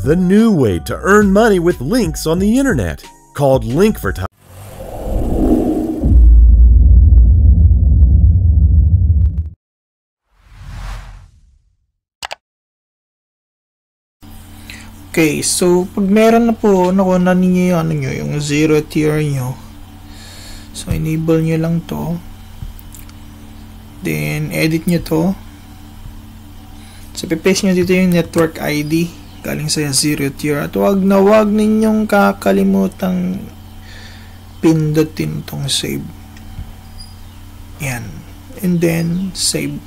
the new way to earn money with links on the internet, called Linkvertise. Okay, so pag meron na po nakuha ninyo yung, yung zero tier nyo, so enable nyo lang to, then edit nyo to, so pipaste nyo dito yung network ID galing sa zero tier, at wag ninyong kakalimutang pindutin tong save. Yan, and then save.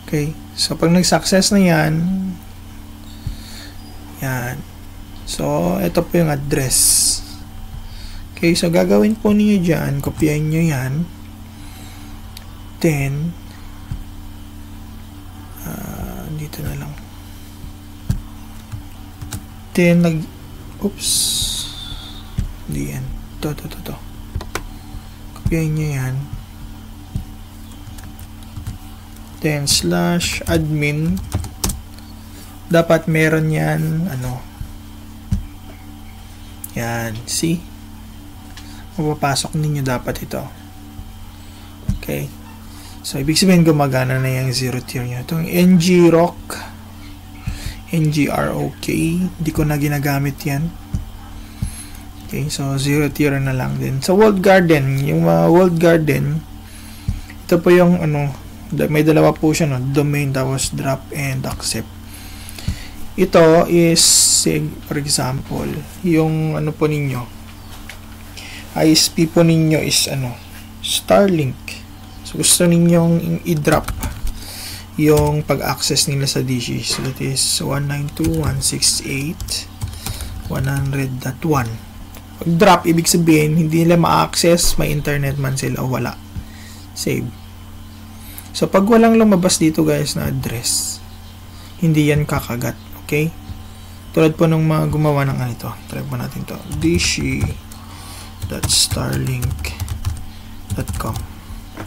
Okay, so pag nag-success na yan, so ito po yung address. Okay, so gagawin po niyo dyan, kopyahin nyo yan, then dito na lang, then hindi yan, to kopyahin nyo yan, then /admin, dapat meron yan, yan, see, mapapasok ninyo dapat ito. Okay, so ibig sabihin gumagana na yung zero tier nyo. Itong NGROK, hindi ko na ginagamit yan. Okay, so zero tier na lang din. Sa Walled Garden, yung Walled Garden, ito po yung may dalawa po siya, domain, tapos drop and accept. Ito is, for example, yung po ninyo, ISP po ninyo is Starlink. So gusto ninyong i-drop yung pag-access nila sa Digi. So that is 192.168.100.1. Pag drop, ibig sabihin hindi nila ma-access, may internet man sila o wala. Save. So pag walang lumabas dito guys na address, hindi yan kakagat. Okay? Tulad po nung mga gumawa ng ito. Try po natin to. Dishi.starlink.com.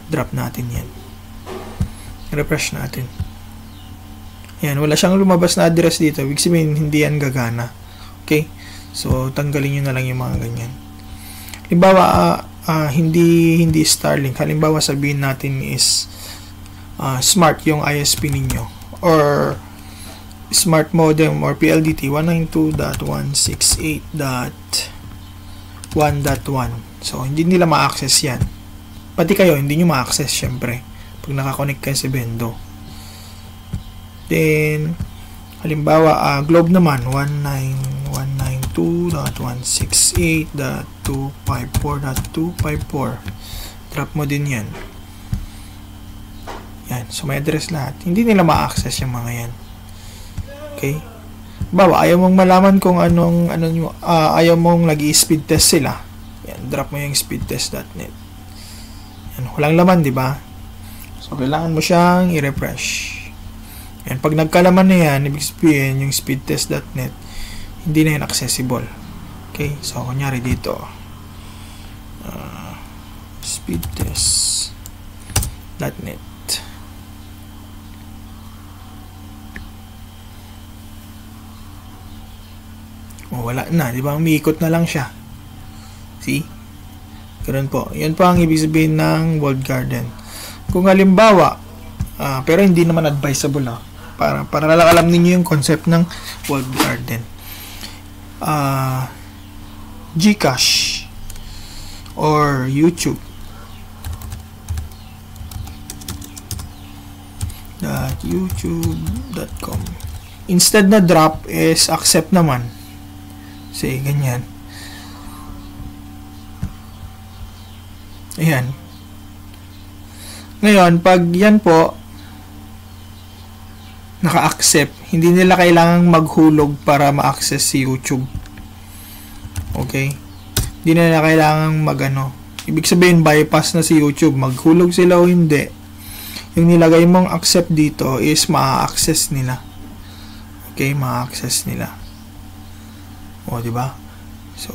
Drop natin yan. Refresh natin. Yan. Wala siyang lumabas na address dito. Ibig sabihin, hindi yan gagana. Okay? So, tanggalin nyo na lang yung mga ganyan. Halimbawa, hindi Starlink. Halimbawa, sabihin natin is smart yung ISP ninyo. Or smart modem or PLDT 192.168.1.1. So hindi nila ma-access yan, pati kayo hindi nyo ma-access syempre pag nakakonect kayo sa Bendo. Then halimbawa Globe naman 192.168.254.254, drop mo din yan. So may address lahat, hindi nila ma-access yung mga yan. Okay? Bawa, ayaw mong malaman kung ayaw mong nag-i-speed test sila. Yan, drop mo yung speedtest.net. Yan, walang laman, di ba? So, kailangan mo siyang i-refresh. Yan, pag nagkalaman na yan, ibig sabihin yung speedtest.net, hindi na yan accessible. Okay? So, kunyari dito, speedtest.net. Wala na, di ba? Umiikot na lang siya. See? Ganun po. Yan po ang ibig sabihin ng Walled Garden. Kung halimbawa, pero hindi naman advisable para alam niyo yung concept ng Walled Garden. Gcash or YouTube. .youtube.com. Instead na drop is accept naman. Say, ganyan. Ayan. Ngayon, pag yan po, naka-accept, hindi nila kailangang maghulog para ma-access si YouTube. Okay? Hindi nila kailangang ibig sabihin, bypass na si YouTube. Maghulog sila o hindi. Yung nilagay mong accept dito is ma-access nila. Okay? Ma-access nila. O, diba? So,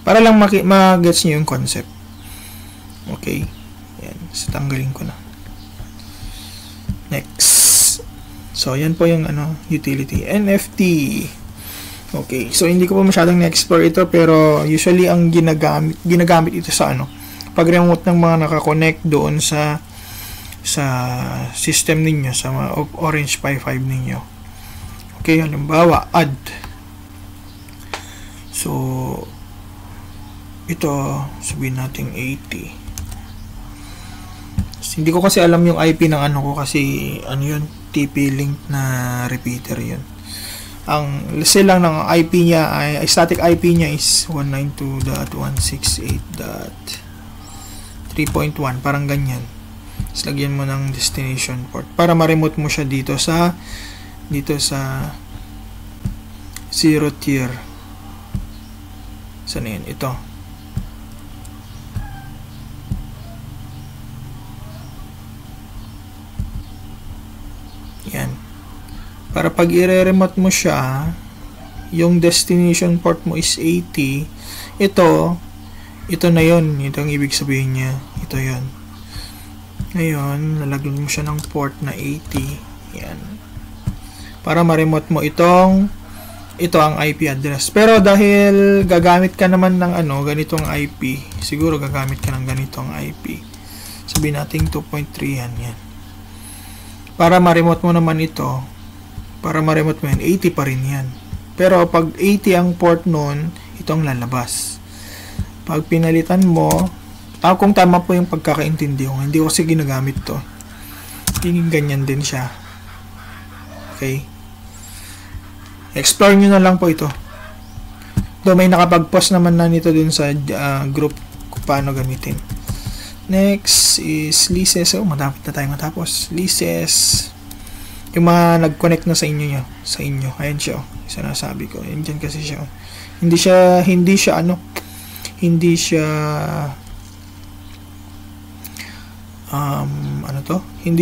para lang ma-gets nyo yung concept. Okay? Yan. So, tanggalin ko na. Next. So, yan po yung utility. NFT. Okay. So, hindi ko pa masyadong na-explore ito, pero usually ang ginagamit ito sa pag-remote ng mga nakakonect doon sa system ninyo, sa mga Orange Pi 5 ninyo. Okay, halimbawa, add. So, ito, sabihin natin 80. So, hindi ko kasi alam yung IP ng ko kasi yun, TP-Link na repeater yun. Ang lang ng IP niya ay static IP niya is 192.168.3.1, parang ganyan. Tapos lagyan mo ng destination port para ma-remote mo siya dito sa zero tier. Saan yan? Ito. Yan. Para pag i-remote mo siya, yung destination port mo is 80. Ito na yon. Ito ang ibig sabihin niya. Ito yon. Ngayon, lalagyan mo siya ng port na 80. Yan. Para ma-remote mo ito ang IP address. Pero dahil gagamit ka naman ng ganitong IP, siguro gagamit ka ng ganitong IP. Sabihin natin 2.3 yan. Para ma-remote mo naman ito, para ma-remote mo yan, 80 pa rin yan. Pero pag 80 ang port nun, ito ang lalabas. Pag pinalitan mo, kung tama po yung pagkakaintindi ko, hindi ko kasi ginagamit to. Ganyan din siya. Okay? Explore nyo na lang po ito. Though may nakapag-post naman na nito dun sa group kung paano gamitin. Next is leases. Madapit na tayo matapos. Leases. Yung mga nag-connect na sa inyo. Ayan siya. Sinasabi ko. Ayan dyan kasi siya. Hindi siya hindi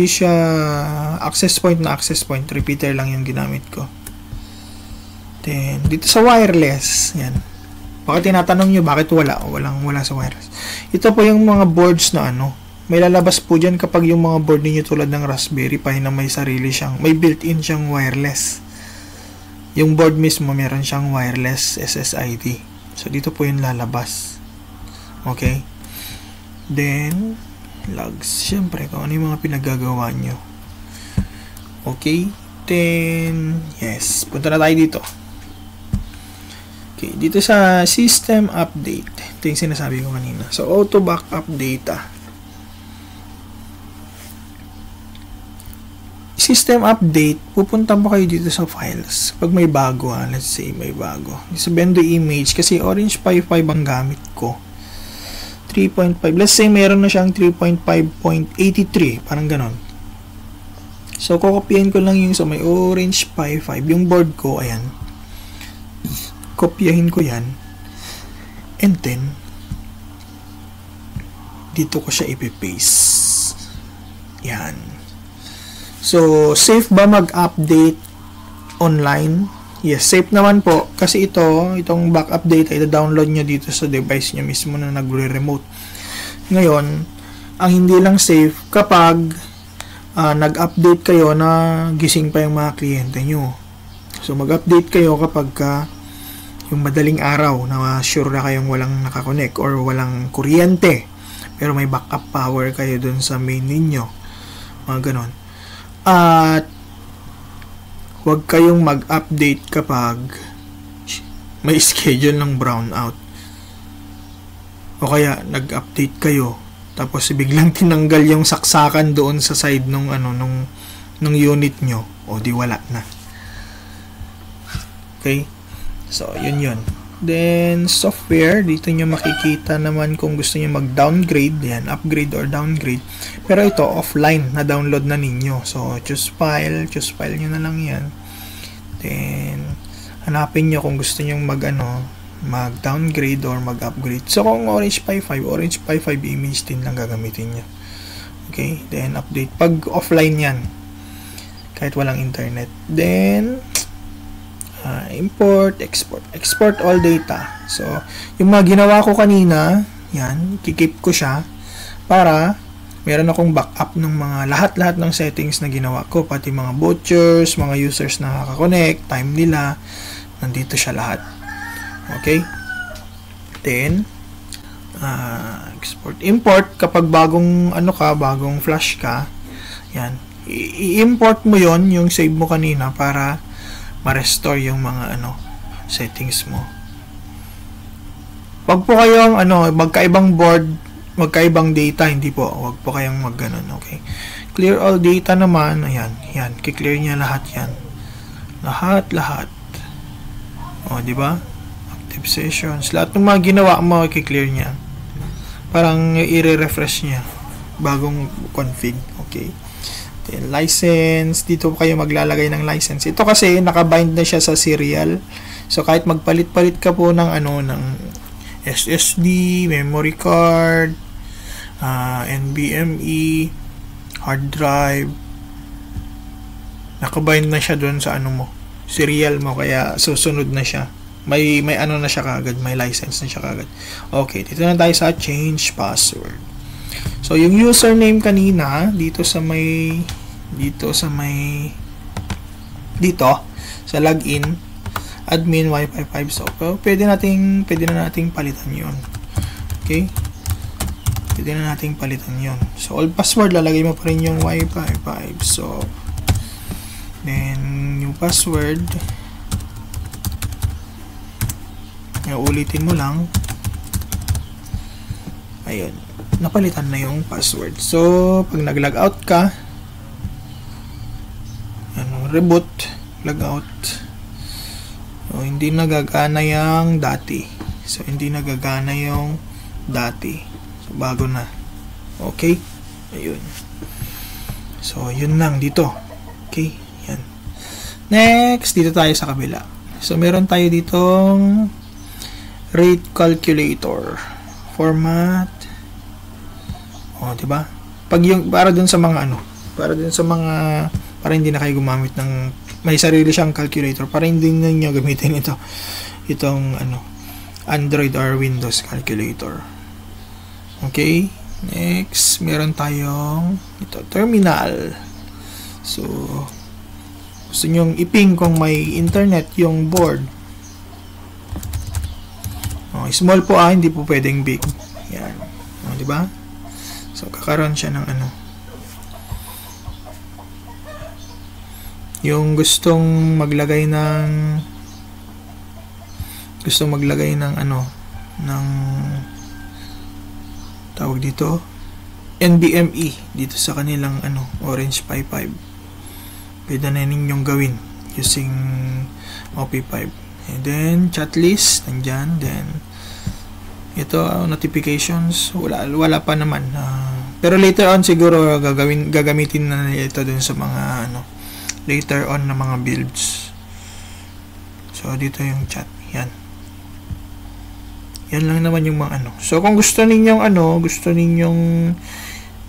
siya access point. Repeater lang yung ginamit ko. Then, dito sa wireless. Yan. Baka tinatanong nyo bakit wala sa wireless. Ito po yung mga boards na may lalabas po dyan kapag yung mga board ninyo tulad ng Raspberry Pi na may built-in siyang wireless. Yung board mismo meron siyang wireless SSID. So, dito po yung lalabas. Okay? Then, logs. Siyempre, kung ano yung mga pinagagawa nyo. Okay? Then, yes. Punta na tayo dito. Okay, dito sa system update. Ito yung sinasabi ko kanina. So, auto backup data. System update, pupunta po kayo dito sa files. Pag may bago, let's say may bago. Sa Bendo image, kasi Orange Pi 5 ang gamit ko. 3.5. Let's say meron na siyang 3.5.83. Parang ganon. So, kokopyahin ko lang yung sa may Orange Pi 5. Yung board ko, ayan. Kopyahin ko yan. And then, dito ko siya ipipaste. Yan. So, safe ba mag-update online? Yes, safe naman po. Kasi itong backup data, ita-download nyo dito sa device nyo mismo na nagre-remote. Ngayon, ang hindi lang safe kapag nag-update kayo na gising pa yung mga kliyente nyo. So, mag-update kayo kapag yung madaling araw na sure na kayong walang nakakonect or walang kuryente pero may backup power kayo dun sa main ninyo. Mga ganon. At huwag kayong mag-update kapag may schedule ng brownout. O kaya nag-update kayo tapos biglang tinanggal yung saksakan doon sa side nung unit nyo. O di wala na. Okay? So, yun. Then, software, dito nyo makikita naman kung gusto nyo mag-downgrade. Yan, upgrade or downgrade. Pero ito, offline, na-download na ninyo. So, choose file nyo na lang yan. Then, hanapin nyo kung gusto nyo mag-downgrade or mag-upgrade. So, kung Orange Pi 5 image din lang gagamitin nyo. Okay, then, update. Pag offline yan, kahit walang internet. Then, import, export all data. So, yung mga ginawa ko kanina, yan, kikip ko siya para meron akong backup ng mga lahat-lahat ng settings na ginawa ko, pati mga vouchers, mga users na nakaka-connect, time nila, nandito siya lahat. Okay? Then, export, import, kapag bagong bagong flash ka, yan, i-import mo yon yung save mo kanina para ma-restore yung mga settings mo. Wag po kayong magkaibang board, magkaibang data, hindi po. Wag po kayong magganon, okay? Clear all data naman, ayan, ki-clear niya lahat yan. Lahat. O, di ba? Active sessions, lahat ng mga ginawa mo, ki-clear niya. Parang i-refresh niya bagong config, okay? Then, license, dito kayo maglalagay ng license. Ito kasi nakabind na siya sa serial. So kahit magpalit-palit ka po ng ng SSD, memory card, NVMe, hard drive, nakabind na siya doon sa serial mo, kaya susunod na siya. May na siya kagad, may license na siya kagad. Okay, dito na tayo sa change password. So yung username kanina dito sa login, admin Wi-Fi 5. So pwede na nating palitan 'yon. Okay? Pwede na nating palitan 'yon. So old password, lalagay mo pa rin yung Wi-Fi 5. So then new password, ulitin mo lang. Ayun, napalitan na yung password. So pag nag-log out ka, reboot, log out, hindi nagagana yung dati. So bago na. Okay? Ayun. So yun lang dito. Okay? Yan. Next, dito tayo sa kabila. So meron tayo ditong rate calculator format. Diba? Pag yung para dun sa mga para hindi na kayo gumamit ng, may sarili siyang calculator, para hindi niyo gamitin itong Android or Windows calculator. Okay? Next, meron tayong terminal. So gusto nyong i-ping kung may internet yung board. Small po, hindi po pwedeng big. Yan. Di ba? So kakaroon siya ng yung gustong maglagay ng tawag dito, NVMe dito sa kanilang Orange Pi 5. Pwede na ninyong gawin using OP5. And then chat list nandyan. Then ito notifications, wala pa naman. Pero later on siguro gagamitin na ito dun sa mga later on na mga builds. So dito yung chat, yan lang naman yung mga So kung gusto ninyong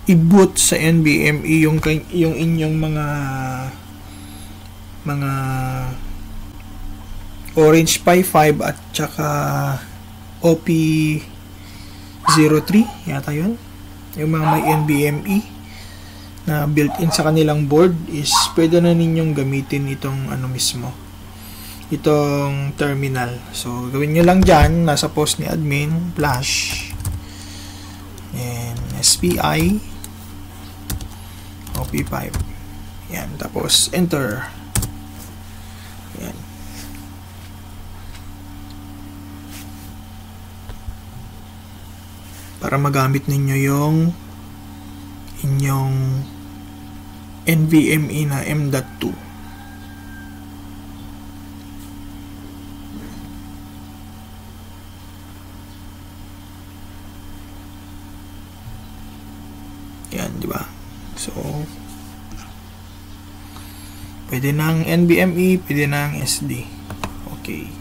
i-boot sa NVMe yung inyong mga Orange Pi 5 at saka OP03 yata yun, yung mga may NVMe na built-in sa kanilang board, is pwede na ninyong gamitin itong itong terminal. So gawin nyo lang dyan, nasa post ni admin, flash and SPI OP5, yan, tapos enter. Yan, para magamit ninyo yung inyong NVMe na M.2. Yan, di ba? So pwede ng NVMe, pwede ng SD. Okay.